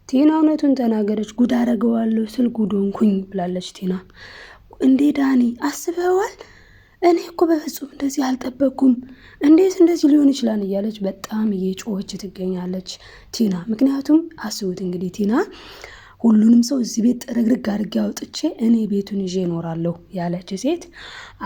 ቲና እውነቱን ተናገረች። ጉድ አደርገዋለሁ ስል ጉድ ሆንኩኝ ብላለች ቲና። እንዴ ዳኒ አስበዋል? እኔ እኮ በፍጹም እንደዚህ አልጠበቅኩም። እንዴት እንደዚህ ሊሆን ይችላል እያለች በጣም እየጮኸች ትገኛለች ቲና። ምክንያቱም አስቡት እንግዲህ ቲና ሁሉንም ሰው እዚህ ቤት ጥርግርግ አድርጌ አውጥቼ እኔ ቤቱን ይዤ እኖራለሁ ያለች ሴት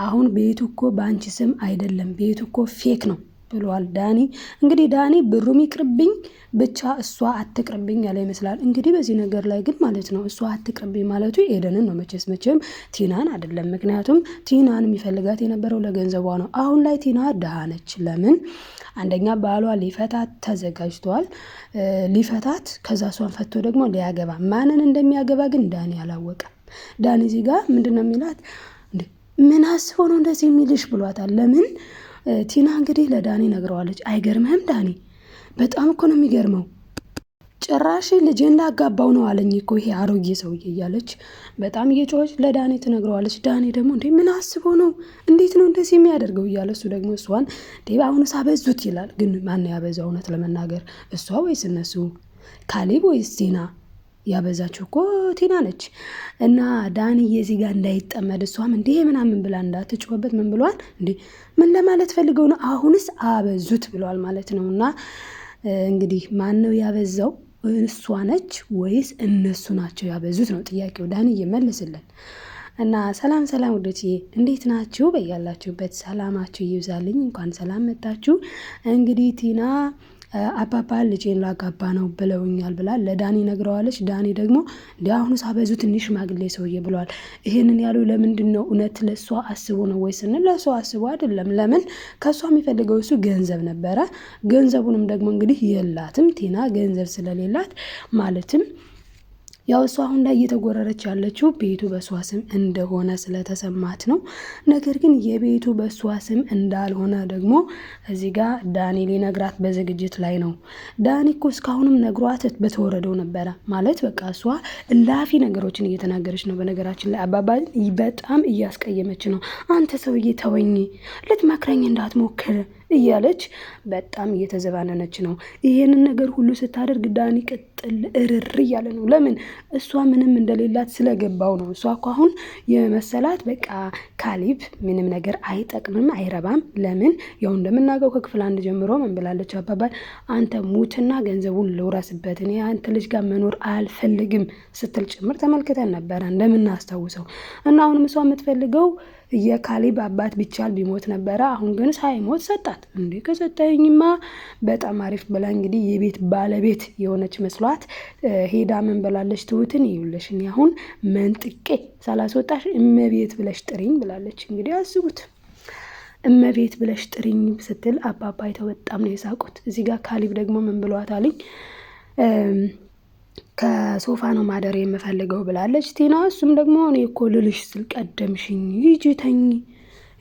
አሁን ቤቱ እኮ በአንቺ ስም አይደለም፣ ቤቱ እኮ ፌክ ነው ብሏል ዳኒ። እንግዲህ ዳኒ ብሩም ይቅርብኝ ብቻ እሷ አትቅርብኝ ያለ ይመስላል። እንግዲህ በዚህ ነገር ላይ ግን ማለት ነው እሷ አትቅርብኝ ማለቱ ኤደንን ነው መቼም ቲናን አይደለም። ምክንያቱም ቲናን የሚፈልጋት የነበረው ለገንዘቧ ነው። አሁን ላይ ቲና ድሃ ነች። ለምን? አንደኛ ባሏ ሊፈታት ተዘጋጅቷል። ሊፈታት ከዛ እሷን ፈቶ ደግሞ ሊያገባ ማንን እንደሚያገባ ግን ዳኒ አላወቀም። ዳኒ እዚህ ጋር ምንድን ነው የሚላት? ምን አስቦ ነው እንደዚህ የሚልሽ ብሏታል። ለምን? ቲና እንግዲህ ለዳኒ ነግረዋለች። አይገርምህም ዳኒ? በጣም እኮ ነው የሚገርመው። ጭራሽ ልጄን ላጋባው ነው አለኝ እኮ ይሄ አሮጌ ሰውዬ እያለች በጣም እየጮኸች ለዳኒ ትነግረዋለች። ዳኒ ደግሞ እንዴ ምን አስቦ ነው እንዴት ነው እንደዚህ የሚያደርገው እያለ እሱ ደግሞ እሷን አሁንስ አበዙት ይላል። ግን ማን ያበዛው? እውነት ለመናገር እሷ ወይስ እነሱ? ካሌብ ወይስ ቲና? ያበዛችው እኮ ቲና ነች። እና ዳንዬ እዚህ ጋር እንዳይጠመድ እሷም እንዴ ምናምን ብላ እንዳትጮህበት ምን ብሏል? እንዴ ምን ለማለት ፈልገው ነው? አሁንስ አበዙት ብለዋል ማለት ነው። እና እንግዲህ ማን ነው ያበዛው? እሷ ነች ወይስ እነሱ ናቸው ያበዙት ነው ጥያቄው። ዳንዬ መልስልን። እና ሰላም ውዶችዬ እንዴት ናችሁ? በያላችሁበት ሰላማችሁ ይብዛልኝ። እንኳን ሰላም መጣችሁ። እንግዲህ ቲና አባባ ልጄን ላጋባ ነው ብለውኛል ብላ ለዳኒ ነግረዋለች። ዳኒ ደግሞ እንዲ አሁኑ ሳበዙ ትንሽ ሽማግሌ ሰውዬ ብለዋል። ይሄንን ያሉ ለምንድን ነው? እውነት ለእሷ አስቦ ነው ወይ ስንል ለእሷ አስቦ አይደለም። ለምን? ከእሷ የሚፈልገው እሱ ገንዘብ ነበረ። ገንዘቡንም ደግሞ እንግዲህ የላትም ቲና ገንዘብ ስለሌላት ማለትም ያው እሷ አሁን ላይ እየተጎረረች ያለችው ቤቱ በእሷ ስም እንደሆነ ስለተሰማት ነው። ነገር ግን የቤቱ በእሷ ስም እንዳልሆነ ደግሞ እዚህ ጋር ዳኒ ሊነግራት በዝግጅት ላይ ነው። ዳኒ እኮ እስካሁንም ነግሯት በተወረደው ነበረ ማለት በቃ እሷ እላፊ ነገሮችን እየተናገረች ነው። በነገራችን ላይ አባባ በጣም እያስቀየመች ነው። አንተ ሰውዬ ተወኝ፣ ልትመክረኝ እንዳትሞክር እያለች በጣም እየተዘባነነች ነው። ይሄንን ነገር ሁሉ ስታደርግ ዳኒ ቅጥል እርር እያለ ነው። ለምን? እሷ ምንም እንደሌላት ስለገባው ነው። እሷ እኮ አሁን የመሰላት በቃ ካሌብ ምንም ነገር አይጠቅምም አይረባም። ለምን? ያው እንደምናገው ከክፍል 1 ጀምሮ ምን ብላለች አባባል? አንተ ሙትና ገንዘቡን ልውረስበት፣ እኔ አንተ ልጅ ጋር መኖር አልፈልግም ስትል ጭምር ተመልክተን ነበረ እንደምናስታውሰው። እና አሁንም እሷ የምትፈልገው የካሌብ አባት ቢቻል ቢሞት ነበረ። አሁን ግን ሳይሞት ሰጣት። እንዴ ከሰጠኝማ በጣም አሪፍ ብላ እንግዲህ የቤት ባለቤት የሆነች መስሏት ሄዳ ምን ብላለች? ትሁትን ይኸውልሽ እኔ አሁን መንጥቄ ሳላስወጣሽ እመቤት ብለሽ ጥሪኝ ብላለች። እንግዲህ አስቡት እመቤት ብለሽ ጥሪኝ ስትል አባባ አይተው በጣም ነው የሳቁት። እዚህ ጋር ካሌብ ደግሞ ምን ብሏታልኝ? ከሶፋ ነው ማደር የምፈልገው ብላለች ቲና። እሱም ደግሞ እኔ እኮ ልልሽ ስል ቀደምሽኝ፣ ሂጂ ተኝ፣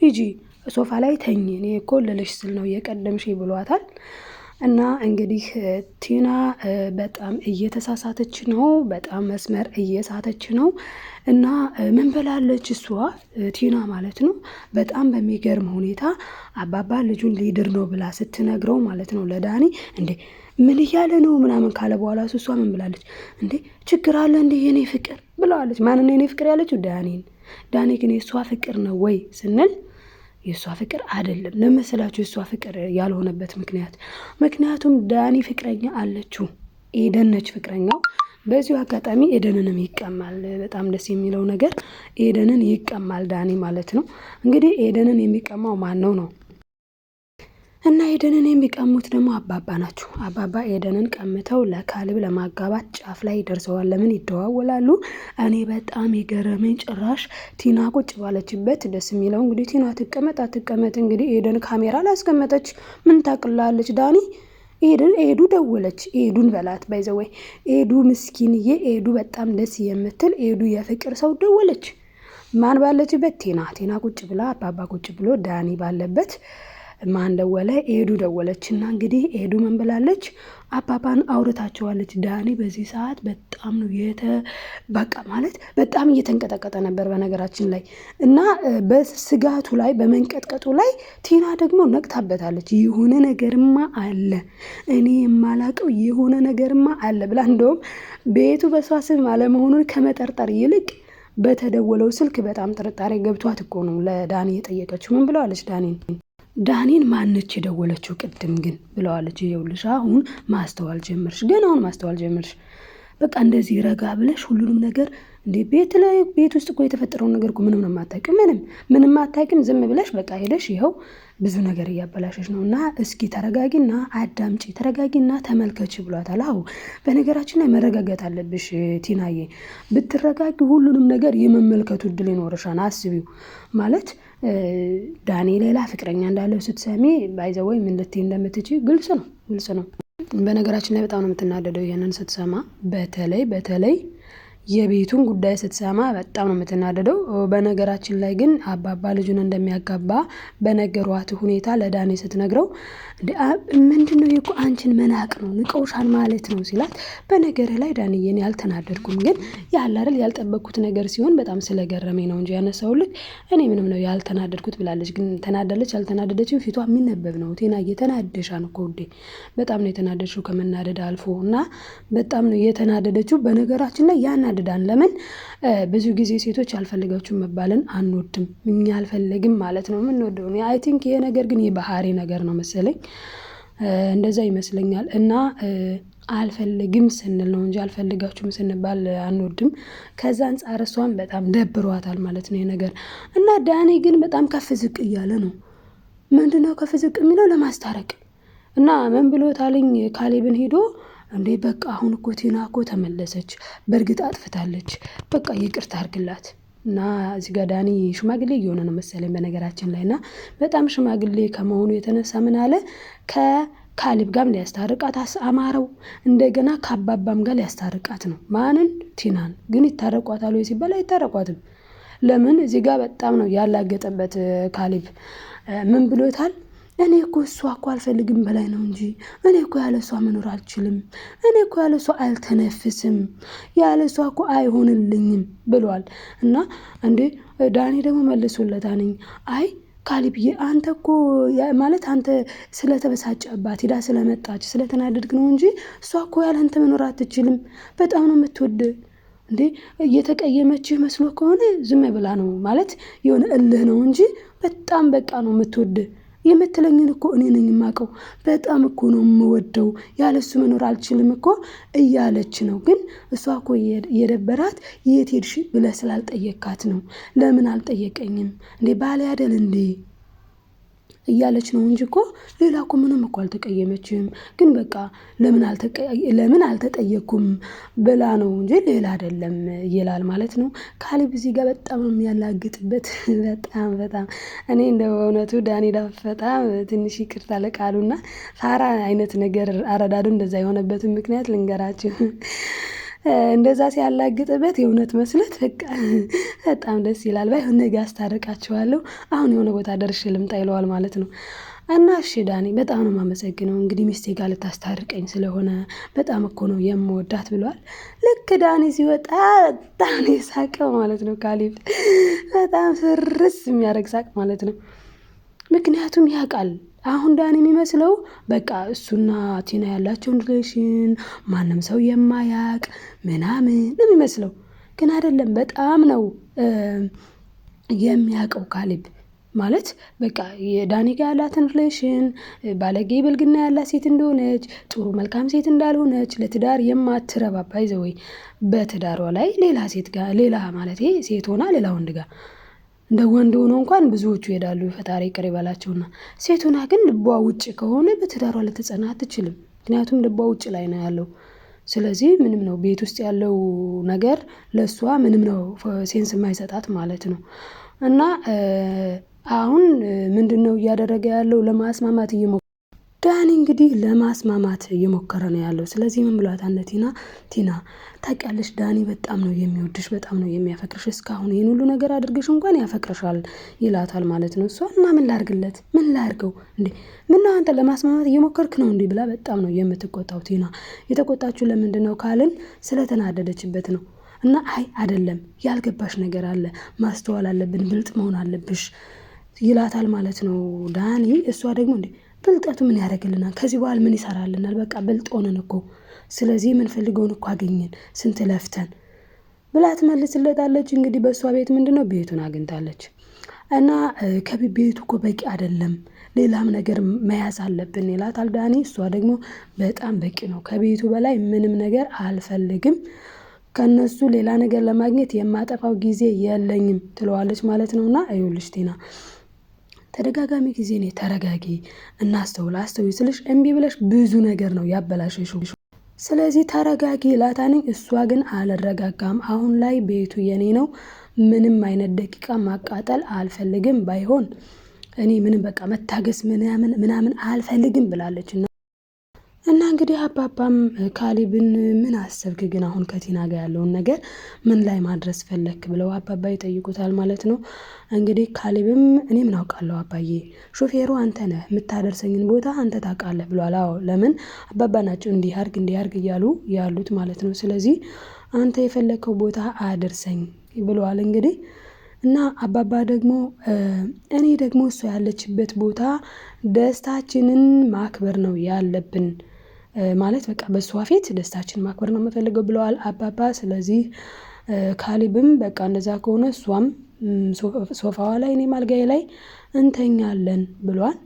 ሂጂ ሶፋ ላይ ተኝ፣ እኔ እኮ ልልሽ ስል ነው የቀደምሽኝ ብሏታል። እና እንግዲህ ቲና በጣም እየተሳሳተች ነው፣ በጣም መስመር እየሳተች ነው። እና ምን ብላለች እሷ ቲና ማለት ነው በጣም በሚገርም ሁኔታ አባባ ልጁን ሊድር ነው ብላ ስትነግረው ማለት ነው ለዳኒ እንዴ ምን እያለ ነው ምናምን ካለ በኋላ እሷ ምን ብላለች? እንዴ ችግር አለ እንዴ የኔ ፍቅር ብለዋለች። ማንን የኔ ፍቅር ያለችው? ዳኒን። ዳኒ ግን የእሷ ፍቅር ነው ወይ ስንል የእሷ ፍቅር አይደለም። ለመሰላችሁ የእሷ ፍቅር ያልሆነበት ምክንያቱም ዳኒ ፍቅረኛ አለችው፣ ኤደን ነች ፍቅረኛው። በዚሁ አጋጣሚ ኤደንንም ይቀማል። በጣም ደስ የሚለው ነገር ኤደንን ይቀማል ዳኒ ማለት ነው። እንግዲህ ኤደንን የሚቀማው ማን ነው? እና ኤደንን የሚቀሙት ደግሞ አባባ ናቸው። አባባ ኤደንን ቀምተው ለካሌብ ለማጋባት ጫፍ ላይ ደርሰዋል። ለምን ይደዋወላሉ? እኔ በጣም የገረመኝ ጭራሽ ቲና ቁጭ ባለችበት ደስ የሚለው እንግዲህ ቲና ትቀመጥ አትቀመጥ እንግዲህ ኤደን ካሜራ ላስቀመጠች ምን ታቅላለች? ዳኒ ኤዱ ደወለች። ኤዱን በላት ባይዘወይ ኤዱ ምስኪንዬ፣ ኤዱ በጣም ደስ የምትል ኤዱ የፍቅር ሰው ደወለች። ማን ባለችበት? ቲና ቁጭ ብላ አባባ ቁጭ ብሎ ዳኒ ባለበት ማን ደወለ? ኤዱ ደወለችና እንግዲህ ኤዱ ምን ብላለች? አባባን አውርታቸዋለች። ዳኒ በዚህ ሰዓት በጣም ነው በቃ ማለት በጣም እየተንቀጠቀጠ ነበር በነገራችን ላይ እና በስጋቱ ላይ በመንቀጥቀጡ ላይ ቲና ደግሞ ነቅታበታለች። የሆነ ነገርማ አለ፣ እኔ የማላቀው የሆነ ነገርማ አለ ብላ እንደውም ቤቱ በሷ ስም አለመሆኑን ከመጠርጠር ይልቅ በተደወለው ስልክ በጣም ጥርጣሬ ገብቷት እኮ ነው ለዳኒ የጠየቀችው። ምን ብለዋለች? ዳኒን ማነች የደወለችው ቅድም ግን ብለዋለች። ይኸውልሽ አሁን ማስተዋል ጀመርሽ፣ ግን አሁን ማስተዋል ጀመርሽ። በቃ እንደዚህ ረጋ ብለሽ ሁሉንም ነገር እንዴ ቤት ውስጥ እኮ የተፈጠረውን ነገር እኮ ምንም ነው የማታውቂው፣ ምንም አታውቂም። ዝም ብለሽ በቃ ሄደሽ ይኸው ብዙ ነገር እያበላሸሽ ነው እና እስኪ ተረጋጊና አዳምጪ፣ ተረጋጊና ተመልከች ብሏታል። አዎ በነገራችን ላይ መረጋጋት አለብሽ ቲናዬ። ብትረጋጊ ሁሉንም ነገር የመመልከቱ እድል ይኖርሻል። አስቢው ማለት ዳኒ ሌላ ፍቅረኛ እንዳለው ስትሰሚ ባይዘወይ ምን ልትይ እንደምትችይ ግልጽ ነው። በነገራችን ላይ በጣም ነው የምትናደደው ይሄንን ስትሰማ፣ በተለይ የቤቱን ጉዳይ ስትሰማ በጣም ነው የምትናደደው። በነገራችን ላይ ግን አባባ ልጁን እንደሚያጋባ በነገሯት ሁኔታ ለዳኒ ስትነግረው ምንድነው እኮ አንቺን መናቅ ነው ንቀውሻል ማለት ነው ሲላት፣ በነገርህ ላይ ዳኒዬን ያልተናደድኩም፣ ግን ያለ አይደል ያልጠበቅኩት ነገር ሲሆን በጣም ስለገረመኝ ነው እንጂ ያነሳውልክ እኔ ምንም ነው ያልተናደድኩት ብላለች። ግን ተናደለች አልተናደደችም ፊቷ የሚነበብ ነው። ቴና እየተናደሻን እኮ ውዴ፣ በጣም ነው የተናደድሽው ከመናደድ አልፎ እና በጣም ነው የተናደደችው። በነገራችን ላይ ያናድዳን። ለምን ብዙ ጊዜ ሴቶች አልፈልጋችሁም መባልን አንወድም፣ እኛ አልፈልግም ማለት ነው የምንወደው። አይ ቲንክ ይሄ ነገር ግን የባህሪ ነገር ነው መሰለኝ፣ እንደዛ ይመስለኛል። እና አልፈልግም ስንል ነው እንጂ አልፈልጋችሁም ስንባል አንወድም። ከዛ አንጻር እሷን በጣም ደብሯታል ማለት ነው ነገር። እና ዳኒ ግን በጣም ከፍ ዝቅ እያለ ነው። ምንድነው ከፍ ዝቅ የሚለው? ለማስታረቅ እና ምን ብሎታልኝ ካሌብን ሄዶ እንዴ በቃ አሁን እኮ ቲና እኮ ተመለሰች፣ በእርግጥ አጥፍታለች፣ በቃ ይቅርታ አድርግላት። እና እዚህ ጋር ዳኒ ሽማግሌ እየሆነ ነው መሰለኝ በነገራችን ላይ። እና በጣም ሽማግሌ ከመሆኑ የተነሳ ምን አለ ከካሌብ ጋርም ሊያስታርቃት አማረው፣ እንደገና ከአባባም ጋር ሊያስታርቃት ነው። ማንን? ቲናን። ግን ይታረቋታል ወይ ሲባል አይታረቋትም። ለምን? እዚህ ጋር በጣም ነው ያላገጠበት ካሌብ። ምን ብሎታል? እኔ እኮ እሷ እኮ አልፈልግም በላይ ነው እንጂ እኔ እኮ ያለ እሷ መኖር አልችልም፣ እኔ እኮ ያለ እሷ አልተነፍስም፣ ያለ እሷ እኮ አይሆንልኝም ብሏል። እና እንዴ ዳኒ ደግሞ መልሶለታል፣ አይ ካሌብዬ አንተ እኮ ማለት አንተ ስለተበሳጨባት ሂዳ ስለመጣች ስለተናደድክ ነው እንጂ እሷ እኮ ያለ አንተ መኖር አትችልም፣ በጣም ነው የምትወድ። እንዴ እየተቀየመችህ መስሎ ከሆነ ዝም ብላ ነው ማለት የሆነ እልህ ነው እንጂ በጣም በቃ ነው የምትወድ። የምትለኝን እኮ እኔ ነኝ የማውቀው፣ በጣም እኮ ነው የምወደው፣ ያለሱ መኖር አልችልም እኮ እያለች ነው። ግን እሷ እኮ የደበራት የት ሄድሽ ብለህ ስላልጠየካት ነው። ለምን አልጠየቀኝም እንዴ ባሌ አይደል እንዴ እያለች ነው እንጂ እኮ ሌላ እኮ ምንም እኮ አልተቀየመችም። ግን በቃ ለምን አልተጠየኩም ብላ ነው እንጂ ሌላ አይደለም ይላል ማለት ነው። ካሌብ እዚህ ጋር በጣም ነው የሚያላግጥበት። በጣም እኔ እንደ እውነቱ ዳኒ በጣም ትንሽ ይቅርታ ለቃሉና ሳራ አይነት ነገር አረዳዱ እንደዛ የሆነበትን ምክንያት ልንገራችሁ። እንደዛ ሲያላግጥበት የእውነት መስለት በቃ በጣም ደስ ይላል። ባይሆን ነገ አስታርቃቸዋለሁ፣ አሁን የሆነ ቦታ ደርሼ ልምጣ ይለዋል ማለት ነው። እና እሺ ዳኒ በጣም ነው የማመሰግነው እንግዲህ ሚስቴ ጋር ልታስታርቀኝ ስለሆነ በጣም እኮ ነው የምወዳት ብሏል። ልክ ዳኒ ሲወጣ በጣም ነው የሳቀው ማለት ነው ካሌብ። በጣም ፍርስ የሚያደርግ ሳቅ ማለት ነው። ምክንያቱም ያውቃል አሁን ዳኒ የሚመስለው በቃ እሱና ቲና ያላቸውን ሪሌሽን ማንም ሰው የማያውቅ ምናምን ነው የሚመስለው። ግን አይደለም፣ በጣም ነው የሚያውቀው ካሌብ ማለት በቃ የዳኒ ጋር ያላትን ሪሌሽን ባለጌ ብልግና ያላት ሴት እንደሆነች፣ ጥሩ መልካም ሴት እንዳልሆነች፣ ለትዳር የማትረባ ባይዘወይ በትዳሯ ላይ ሌላ ሴት ጋር ሌላ ማለት ሴት ሆና ሌላ ወንድ ጋር እንደ ወንድ ሆኖ እንኳን ብዙዎቹ ይሄዳሉ፣ ፈጣሪ ይቅር ይበላቸውና። ሴት ሆና ግን ልቧ ውጭ ከሆነ በትዳሯ ልትጸና አትችልም። ምክንያቱም ልቧ ውጭ ላይ ነው ያለው። ስለዚህ ምንም ነው ቤት ውስጥ ያለው ነገር ለእሷ ምንም ነው ሴንስ የማይሰጣት ማለት ነው። እና አሁን ምንድን ነው እያደረገ ያለው? ለማስማማት ዳኒ እንግዲህ ለማስማማት እየሞከረ ነው ያለው። ስለዚህ ምን ብሏታል ቲና ታውቂያለሽ፣ ዳኒ በጣም ነው የሚወድሽ፣ በጣም ነው የሚያፈቅርሽ፣ እስካሁን ይህን ሁሉ ነገር አድርገሽ እንኳን ያፈቅርሻል ይላታል ማለት ነው። እሷ እና ምን ላርግለት፣ ምን ላርገው እንዴ፣ ምነው አንተ ለማስማማት እየሞከርክ ነው እንዴ ብላ በጣም ነው የምትቆጣው። ቲና የተቆጣችው ለምንድን ነው ካልን ስለተናደደችበት ነው። እና አይ አይደለም፣ ያልገባሽ ነገር አለ፣ ማስተዋል አለብን፣ ብልጥ መሆን አለብሽ ይላታል ማለት ነው ዳኒ። እሷ ደግሞ እንዴ ብልጠቱ ምን ያደርግልናል? ከዚህ በኋላ ምን ይሰራልናል? በቃ ብልጥ ሆነን እኮ፣ ስለዚህ የምንፈልገውን እኮ አገኘን ስንት ለፍተን ብላ ትመልስለታለች። እንግዲህ በእሷ ቤት ምንድነው ቤቱን አግኝታለች። እና ከቤቱ እኮ በቂ አይደለም፣ ሌላም ነገር መያዝ አለብን ይላታል ዳኒ። እሷ ደግሞ በጣም በቂ ነው፣ ከቤቱ በላይ ምንም ነገር አልፈልግም፣ ከነሱ ሌላ ነገር ለማግኘት የማጠፋው ጊዜ የለኝም ትለዋለች ማለት ነውና ይኸውልሽ ቲና ተደጋጋሚ ጊዜ እኔ ተረጋጊ፣ እናስተውል፣ አስተውይ ስልሽ እምቢ ብለሽ ብዙ ነገር ነው ያበላሸሽው። ስለዚህ ተረጋጊ ላታኒ። እሷ ግን አልረጋጋም። አሁን ላይ ቤቱ የኔ ነው፣ ምንም አይነት ደቂቃ ማቃጠል አልፈልግም፣ ባይሆን እኔ ምንም በቃ መታገስ ምናምን አልፈልግም ብላለች። እና እንግዲህ አባባም ካሌብን ምን አሰብክ ግን አሁን ከቲና ጋር ያለውን ነገር ምን ላይ ማድረስ ፈለክ ብለው አባባ ይጠይቁታል ማለት ነው። እንግዲህ ካሌብም እኔ ምን አውቃለሁ አባዬ፣ ሾፌሩ አንተ ነህ፣ የምታደርሰኝን ቦታ አንተ ታውቃለህ ብሏል። አዎ ለምን አባባ ናቸው እንዲህ አርግ እያሉ ያሉት ማለት ነው። ስለዚህ አንተ የፈለከው ቦታ አደርሰኝ ብለዋል እንግዲህ። እና አባባ ደግሞ እኔ ደግሞ እሷ ያለችበት ቦታ ደስታችንን ማክበር ነው ያለብን ማለት በቃ በሷ ፊት ደስታችን ማክበር ነው የምፈልገው ብለዋል አባባ። ስለዚህ ካሌብም በቃ እንደዛ ከሆነ እሷም ሶፋዋ ላይ እኔም አልጋዬ ላይ እንተኛለን ብሏል።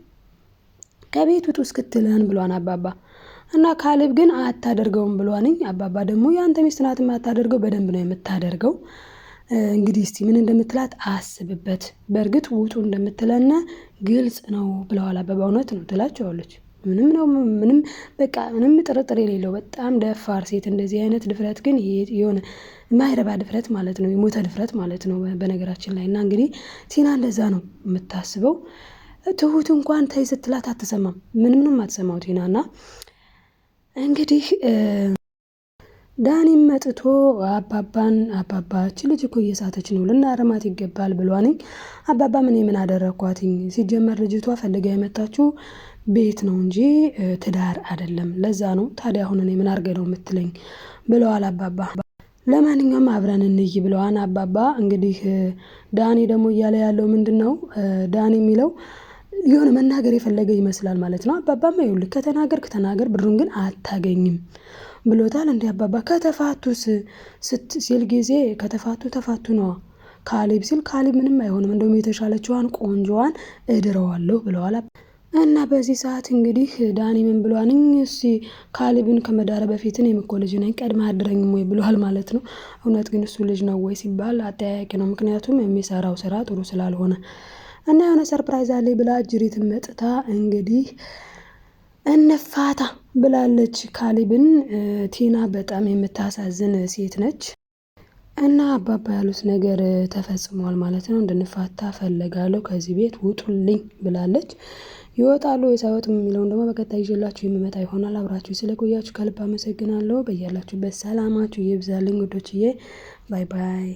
ከቤት ውጡ እስክትለን ብሏን አባባ። እና ካሌብ ግን አታደርገውም ብሏንኝ። አባባ ደግሞ የአንተ ሚስት ናት የማታደርገው፣ በደንብ ነው የምታደርገው። እንግዲህ እስቲ ምን እንደምትላት አስብበት። በእርግጥ ውጡ እንደምትለና ግልጽ ነው ብለዋል አባባ። እውነት ነው ትላቸዋለች። ምንም በቃ ምንም ጥርጥር የሌለው በጣም ደፋር ሴት። እንደዚህ አይነት ድፍረት ግን የሆነ የማይረባ ድፍረት ማለት ነው፣ የሞተ ድፍረት ማለት ነው በነገራችን ላይ። እና እንግዲህ ቲና እንደዛ ነው የምታስበው። ትሁት እንኳን ተይ ስትላት አትሰማም፣ ምንም አትሰማው ቲና። እና እንግዲህ ዳኒም መጥቶ አባባች ልጅ እኮ እየሳተች ነው፣ ልናረማት ይገባል ብሏንኝ። አባባ ምን አደረኳትኝ? ሲጀመር ልጅቷ ፈልጋ የመጣችው ቤት ነው እንጂ ትዳር አይደለም፣ ለዛ ነው። ታዲያ አሁን እኔ ምን አድርገ ነው የምትለኝ ብለዋል አባባ። ለማንኛውም አብረን እንይ ብለዋን አባባ። እንግዲህ ዳኒ ደግሞ እያለ ያለው ምንድን ነው? ዳኒ የሚለው የሆነ መናገር የፈለገ ይመስላል ማለት ነው። አባባማ ይኸውልህ ከተናገር ብሩን ግን አታገኝም ብሎታል። እንዲህ አባባ ከተፋቱስ ሲል ጊዜ ተፋቱ ነዋ ካሌብ ሲል ካሌብ ምንም አይሆንም፣ እንደውም የተሻለችዋን ቆንጆዋን እድረዋለሁ ብለዋል። እና በዚህ ሰዓት እንግዲህ ዳኒ ምን ብሏንኝ? እስቲ ካሌብን ከመዳረ በፊት እኔም እኮ ልጅ ነኝ ቀድመህ አድረኝም ወይ ብለዋል ማለት ነው። እውነት ግን እሱ ልጅ ነው ወይ ሲባል አጠያያቂ ነው፣ ምክንያቱም የሚሰራው ስራ ጥሩ ስላልሆነ። እና የሆነ ሰርፕራይዝ አለኝ ብላ ጅሪትን መጥታ እንግዲህ እንፋታ ብላለች ካሌብን። ቲና በጣም የምታሳዝን ሴት ነች። እና አባባ ያሉት ነገር ተፈጽሟል ማለት ነው። እንድንፋታ ፈለጋለሁ፣ ከዚህ ቤት ውጡልኝ ብላለች። ይወጣሉ ወይስ አይወጡም የሚለውን ደግሞ በቀጣይ ይዤላችሁ የሚመጣ ይሆናል። አብራችሁ ስለቆያችሁ ከልብ አመሰግናለሁ። በያላችሁበት ሰላማችሁ ይብዛልኝ ውዶችዬ። ባይ ባይ።